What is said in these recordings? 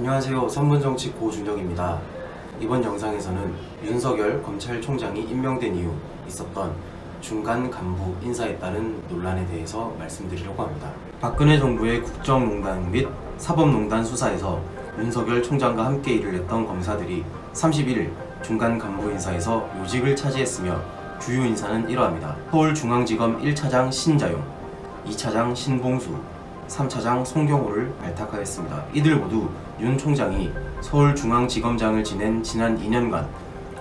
안녕하세요. 3분정치 고준혁입니다. 이번 영상에서는 윤석열 검찰총장이 임명된 이후 있었던 중간 간부 인사에 따른 논란에 대해서 말씀드리려고 합니다. 박근혜 정부의 국정농단 및 사법농단 수사에서 윤석열 총장과 함께 일을 했던 검사들이 31일 중간 간부 인사에서 요직을 차지했으며 주요 인사는 이러합니다. 서울중앙지검 1차장 신자용, 2차장 신봉수, 3차장 송경호를 발탁하였습니다. 이들 모두 윤 총장이 서울중앙지검장을 지낸 지난 2년간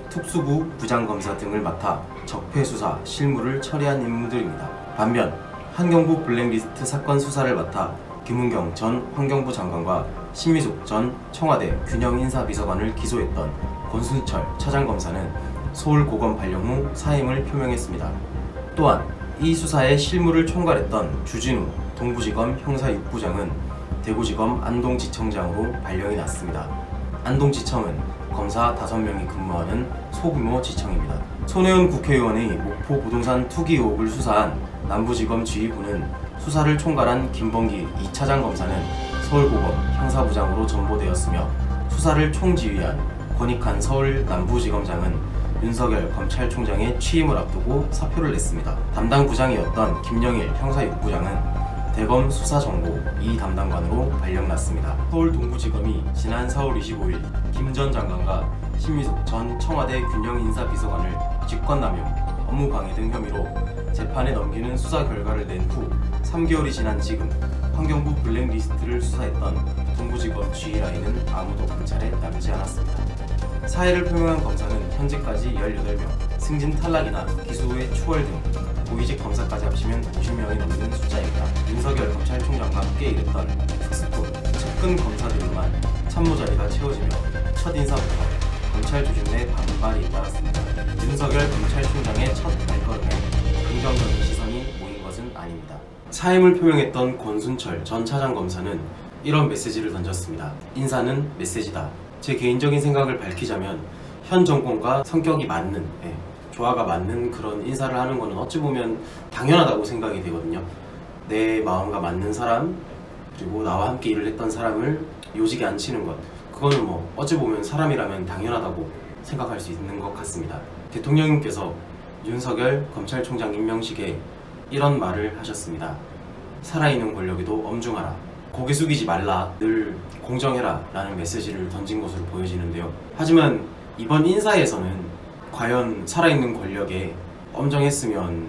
특수부 부장검사 등을 맡아 적폐수사, 실무를 처리한 인물들입니다. 반면 환경부 블랙리스트 사건 수사를 맡아 김은경 전 환경부 장관과 신미숙 전 청와대 균형인사비서관을 기소했던 권순철 차장검사는 서울고검 발령 후 사임을 표명했습니다. 또한 이 수사의 실무를 총괄했던 주진우 동부지검 형사 6부장은 대구지검 안동지청장으로 발령이 났습니다. 안동지청은 검사 5명이 근무하는 소규모 지청입니다. 손혜원 국회의원의 목포 부동산 투기 의혹을 수사한 남부지검 지휘부는 수사를 총괄한 김범기 2차장 검사는 서울고검 형사부장으로 전보되었으며 수사를 총지휘한 권익한 서울 남부지검장은 윤석열 검찰총장의 취임을 앞두고 사표를 냈습니다. 담당 부장이었던 김영일 형사 6부장은 대검 수사정보 2 담당관으로 발령났습니다. 서울 동부지검이 지난 4월 25일 김 전 장관과 신미숙 전 청와대 균형인사비서관을 직권남용, 업무방해 등 혐의로 재판에 넘기는 수사 결과를 낸 후 3개월이 지난 지금 환경부 블랙리스트를 수사했던 동부지검 G라인은 아무도 검찰에 남지 않았습니다. 사의를 표명한 검사는 현재까지 18명, 승진 탈락이나 기소 후의 추월 등 고위직 검사까지 합치면 50명이 넘는 숫자입니다. 윤석열 검찰총장과 함께 일했던 특수부, 측근 검사들로만 참모 자리가 채워지며 첫 인사부터 검찰 조직 내 반발이 잇따랐습니다. 윤석열 검찰총장의 첫 발걸음에 긍정적인 시선이 모인 것은 아닙니다. 사임을 표명했던 권순철 전 차장검사는 이런 메시지를 던졌습니다. 인사는 메시지다. 제 개인적인 생각을 밝히자면 현 정권과 성격이 맞는, 조화가 맞는 그런 인사를 하는 것은 어찌 보면 당연하다고 생각이 되거든요. 내 마음과 맞는 사람, 그리고 나와 함께 일을 했던 사람을 요직에 앉히는 것, 그거는 어찌 보면 사람이라면 당연하다고 생각할 수 있는 것 같습니다. 대통령님께서 윤석열 검찰총장 임명식에 이런 말을 하셨습니다. 살아있는 권력에도 엄중하라. 고개 숙이지 말라. 늘 공정해라. 라는 메시지를 던진 것으로 보여지는데요. 하지만 이번 인사에서는 과연 살아있는 권력에 엄정했으면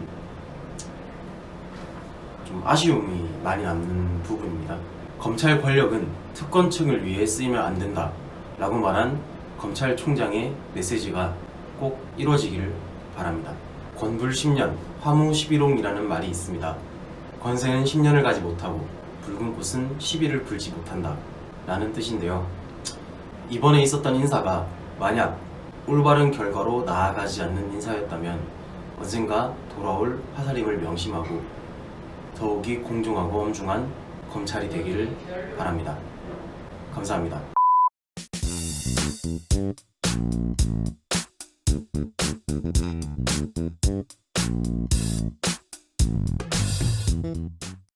좀 아쉬움이 많이 남는 부분입니다. 검찰 권력은 특권층을 위해 쓰이면 안 된다 라고 말한 검찰총장의 메시지가 꼭 이루어지기를 바랍니다. 권불 10년, 화무 11홍이라는 말이 있습니다. 권세는 10년을 가지 못하고 붉은 꽃은 10일을 불지 못한다 라는 뜻인데요. 이번에 있었던 인사가 만약 올바른 결과로 나아가지 않는 인사였다면 언젠가 돌아올 화살임을 명심하고 더욱이 공정하고 엄중한 검찰이 되기를 바랍니다. 감사합니다.